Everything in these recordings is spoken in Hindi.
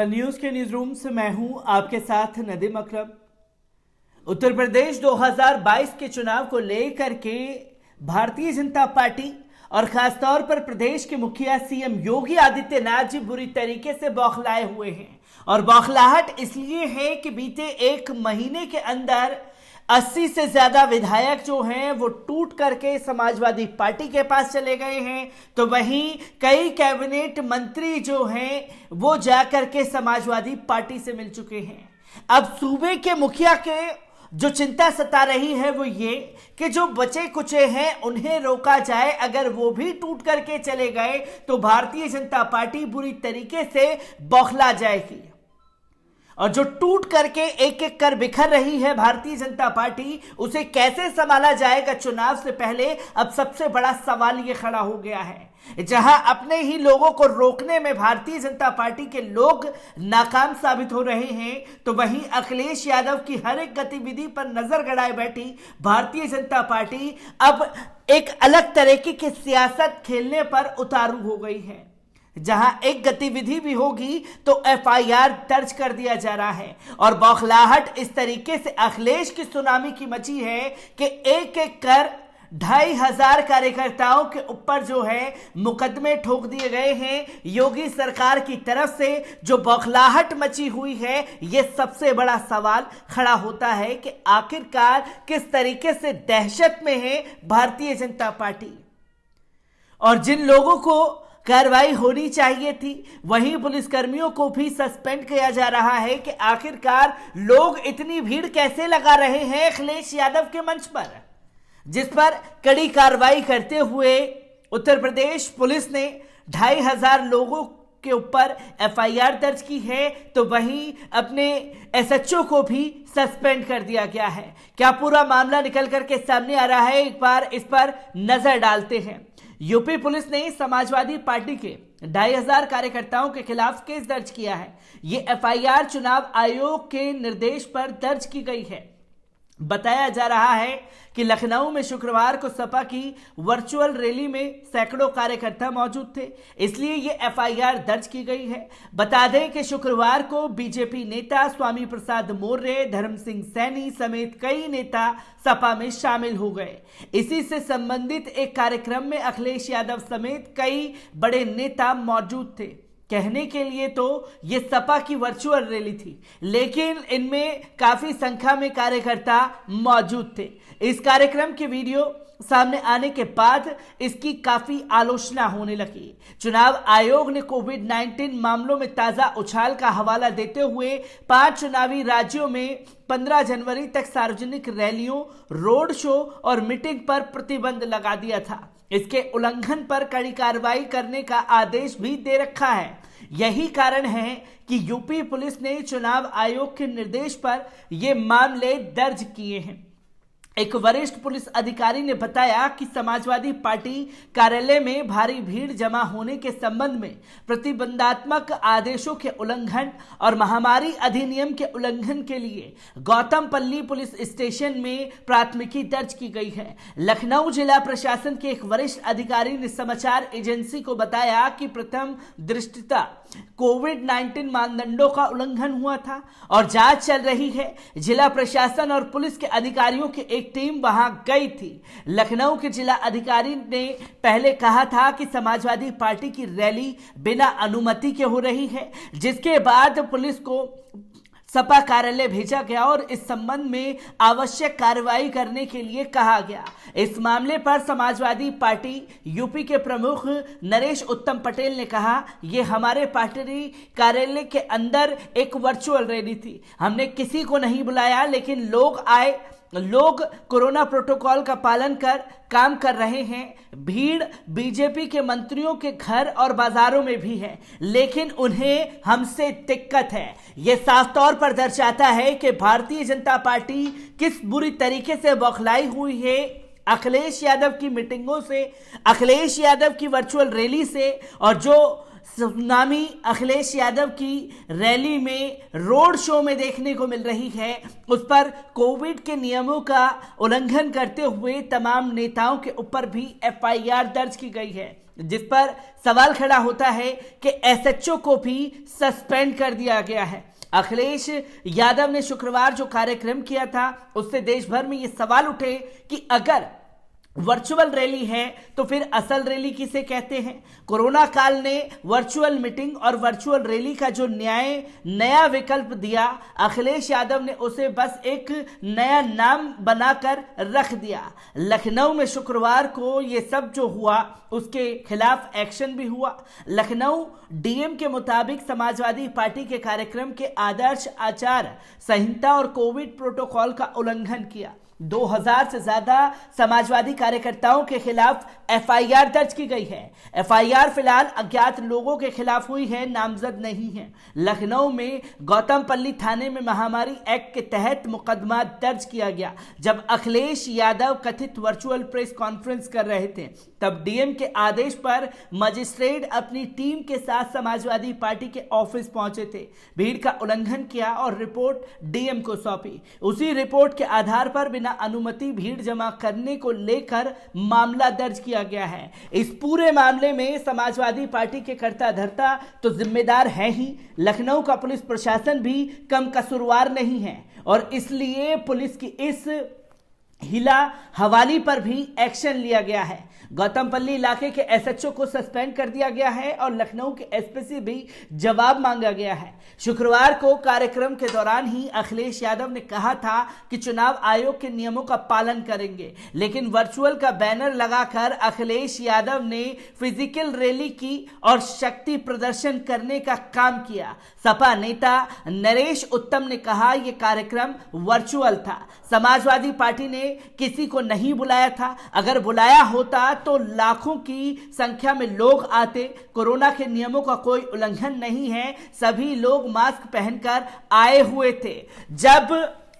नवल न्यूज के न्यूज रूम से मैं हूं आपके साथ नदीम अकरम। उत्तर प्रदेश 2022 के चुनाव को लेकर के भारतीय जनता पार्टी और खासतौर पर प्रदेश के मुखिया सीएम योगी आदित्यनाथ जी बुरी तरीके से बौखलाए हुए हैं। और बौखलाहट इसलिए है कि बीते एक महीने के अंदर 80 से ज्यादा विधायक जो हैं वो टूट करके समाजवादी पार्टी के पास चले गए हैं, तो वहीं कई कैबिनेट मंत्री जो हैं वो जाकर के समाजवादी पार्टी से मिल चुके हैं। अब सूबे के मुखिया के जो चिंता सता रही है वो ये कि जो बचे कुचे हैं उन्हें रोका जाए। अगर वो भी टूट करके चले गए तो भारतीय जनता पार्टी बुरी तरीके से बौखला जाएगी। और जो टूट करके एक एक कर बिखर रही है भारतीय जनता पार्टी, उसे कैसे संभाला जाएगा चुनाव से पहले, अब सबसे बड़ा सवाल ये खड़ा हो गया है। जहां अपने ही लोगों को रोकने में भारतीय जनता पार्टी के लोग नाकाम साबित हो रहे हैं, तो वहीं अखिलेश यादव की हर एक गतिविधि पर नजर गड़ाए बैठी भारतीय जनता पार्टी अब एक अलग तरीके की सियासत खेलने पर उतारू हो गई है। जहां एक गतिविधि भी होगी तो एफआईआर दर्ज कर दिया जा रहा है। और बौखलाहट इस तरीके से अखिलेश की सुनामी की मची है कि एक एक कर 2500 कार्यकर्ताओं के ऊपर जो है मुकदमे ठोक दिए गए हैं। योगी सरकार की तरफ से जो बौखलाहट मची हुई है, यह सबसे बड़ा सवाल खड़ा होता है कि आखिरकार किस तरीके से दहशत में है भारतीय जनता पार्टी। और जिन लोगों को कार्रवाई होनी चाहिए थी, वहीं पुलिसकर्मियों को भी सस्पेंड किया जा रहा है कि आखिरकार लोग इतनी भीड़ कैसे लगा रहे हैं अखिलेश यादव के मंच पर, जिस पर कड़ी कार्रवाई करते हुए उत्तर प्रदेश पुलिस ने 2500 लोगों के ऊपर एफआईआर दर्ज की है, तो वहीं अपने एसएचओ को भी सस्पेंड कर दिया गया है। क्या पूरा मामला निकल करके सामने आ रहा है, एक बार इस पर नजर डालते हैं। यूपी पुलिस ने समाजवादी पार्टी के 2500 कार्यकर्ताओं के खिलाफ केस दर्ज किया है। यह एफआईआर चुनाव आयोग के निर्देश पर दर्ज की गई है। बताया जा रहा है कि लखनऊ में शुक्रवार को सपा की वर्चुअल रैली में सैकड़ों कार्यकर्ता मौजूद थे, इसलिए ये एफआईआर दर्ज की गई है। बता दें कि शुक्रवार को बीजेपी नेता स्वामी प्रसाद मौर्य, धर्म सिंह सैनी समेत कई नेता सपा में शामिल हो गए। इसी से संबंधित एक कार्यक्रम में अखिलेश यादव समेत कई बड़े नेता मौजूद थे। कहने के लिए तो ये सपा की वर्चुअल रैली थी, लेकिन इनमें काफी संख्या में कार्यकर्ता मौजूद थे। इस कार्यक्रम की वीडियो सामने आने के बाद इसकी काफी आलोचना होने लगी। चुनाव आयोग ने कोविड-19 मामलों में ताजा उछाल का हवाला देते हुए 5 चुनावी राज्यों में 15 जनवरी तक सार्वजनिक रैलियों, रोड शो और मीटिंग पर प्रतिबंध लगा दिया था। इसके उल्लंघन पर कड़ी कार्रवाई करने का आदेश भी दे रखा है। यही कारण है कि यूपी पुलिस ने चुनाव आयोग के निर्देश पर ये मामले दर्ज किए हैं। एक वरिष्ठ पुलिस अधिकारी ने बताया कि समाजवादी पार्टी कार्यालय में भारी भीड़ जमा होने के संबंध में प्रतिबंधात्मक आदेशों के उल्लंघन और महामारी अधिनियम के उल्लंघन के लिए गौतमपल्ली पुलिस स्टेशन में प्राथमिकी दर्ज की गई है। लखनऊ जिला प्रशासन के एक वरिष्ठ अधिकारी ने समाचार एजेंसी को बताया कि प्रथम दृष्टया कोविड-19 मानदंडों का उल्लंघन हुआ था और जांच चल रही है। जिला प्रशासन और पुलिस के अधिकारियों की एक टीम वहां गई थी। लखनऊ के जिला अधिकारी ने पहले कहा था कि समाजवादी पार्टी की रैली बिना अनुमति के हो रही है, जिसके बाद पुलिस को सपा कार्यालय भेजा गया और इस संबंध में आवश्यक कार्रवाई करने के लिए कहा गया। इस मामले पर समाजवादी पार्टी यूपी के प्रमुख नरेश उत्तम पटेल ने कहा, ये हमारे पार्टी कार्यालय के अंदर एक वर्चुअल रैली थी, हमने किसी को नहीं बुलाया, लेकिन लोग आए, लोग कोरोना प्रोटोकॉल का पालन कर काम कर रहे हैं। भीड़ बीजेपी के मंत्रियों के घर और बाजारों में भी है, लेकिन उन्हें हमसे दिक्कत है। यह साफ तौर पर दर्शाता है कि भारतीय जनता पार्टी किस बुरी तरीके से बौखलाई हुई है अखिलेश यादव की मीटिंगों से, अखिलेश यादव की वर्चुअल रैली से, और जो सुनामी अखिलेश यादव की रैली में, रोड शो में देखने को मिल रही है, उस पर कोविड के नियमों का उल्लंघन करते हुए तमाम नेताओं के ऊपर भी एफआईआर दर्ज की गई है। जिस पर सवाल खड़ा होता है कि एसएचओ को भी सस्पेंड कर दिया गया है। अखिलेश यादव ने शुक्रवार जो कार्यक्रम किया था उससे देश भर में ये सवाल उठे कि अगर वर्चुअल रैली है तो फिर असल रैली किसे कहते हैं। कोरोना काल ने वर्चुअल मीटिंग और वर्चुअल रैली का जो नया विकल्प दिया, अखिलेश यादव ने उसे बस एक नया नाम बनाकर रख दिया। लखनऊ में शुक्रवार को ये सब जो हुआ उसके खिलाफ एक्शन भी हुआ। लखनऊ डीएम के मुताबिक समाजवादी पार्टी के कार्यक्रम के आदर्श आचार संहिता और कोविड प्रोटोकॉल का उल्लंघन किया। 2000 से ज्यादा समाजवादी कार्यकर्ताओं के खिलाफ एफआईआर दर्ज की गई है। एफआईआर फिलहाल अज्ञात लोगों के खिलाफ हुई है, नामजद नहीं है। लखनऊ में गौतमपल्ली थाने में महामारी एक्ट के तहत मुकदमा दर्ज किया गया। जब अखिलेश यादव कथित वर्चुअल प्रेस कॉन्फ्रेंस कर रहे थे तब डीएम के आदेश पर मजिस्ट्रेट अपनी टीम के साथ समाजवादी पार्टी के ऑफिस पहुंचे थे। भीड़ का उल्लंघन किया और रिपोर्ट डीएम को सौंपी। उसी रिपोर्ट के आधार पर बिना अनुमति भीड़ जमा करने को लेकर मामला दर्ज किया गया है। इस पूरे मामले में समाजवादी पार्टी के कर्ता धर्ता तो जिम्मेदार है ही, लखनऊ का पुलिस प्रशासन भी कम कसूरवार नहीं है और इसलिए पुलिस की इस हिला हवाली पर भी एक्शन लिया गया है। गौतमपल्ली इलाके के एसएचओ को सस्पेंड कर दिया गया है और लखनऊ के एसपी से भी जवाब मांगा गया है। शुक्रवार को कार्यक्रम के दौरान ही अखिलेश यादव ने कहा था कि चुनाव आयोग के नियमों का पालन करेंगे, लेकिन वर्चुअल का बैनर लगाकर अखिलेश यादव ने फिजिकल रैली की और शक्ति प्रदर्शन करने का काम किया। सपा नेता नरेश उत्तम ने कहा यह कार्यक्रम वर्चुअल था, समाजवादी पार्टी ने किसी को नहीं बुलाया था। अगर बुलाया होता तो लाखों की संख्या में लोग आते। कोरोना के नियमों का कोई उल्लंघन नहीं है, सभी लोग मास्क पहनकर आए हुए थे। जब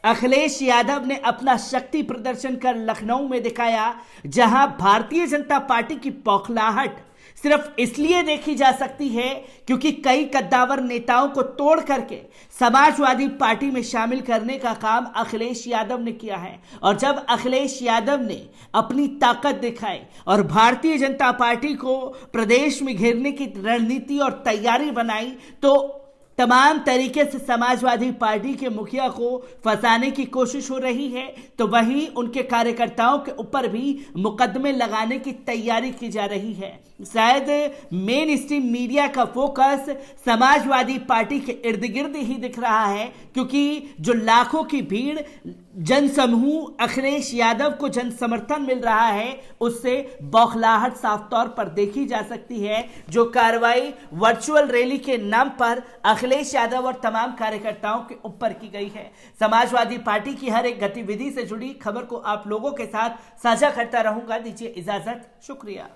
अखिलेश यादव ने अपना शक्ति प्रदर्शन कर लखनऊ में दिखाया, जहां भारतीय जनता पार्टी की बौखलाहट सिर्फ इसलिए देखी जा सकती है क्योंकि कई कद्दावर नेताओं को तोड़ करके समाजवादी पार्टी में शामिल करने का काम अखिलेश यादव ने किया है। और जब अखिलेश यादव ने अपनी ताकत दिखाई और भारतीय जनता पार्टी को प्रदेश में घेरने की रणनीति और तैयारी बनाई तो तमाम तरीके से समाजवादी पार्टी के मुखिया को फंसाने की कोशिश हो रही है, तो वहीं उनके कार्यकर्ताओं के ऊपर भी मुकदमे लगाने की तैयारी की जा रही है। शायद मेन स्ट्रीम मीडिया का फोकस समाजवादी पार्टी के इर्द गिर्द ही दिख रहा है, क्योंकि जो लाखों की भीड़ जनसमूह अखिलेश यादव को जन समर्थन मिल रहा है उससे बौखलाहट साफ तौर पर देखी जा सकती है। जो कार्रवाई वर्चुअल रैली के नाम पर अखिलेश यादव और तमाम कार्यकर्ताओं के ऊपर की गई है। समाजवादी पार्टी की हर एक गतिविधि से जुड़ी खबर को आप लोगों के साथ साझा करता रहूंगा। दीजिए इजाजत, शुक्रिया।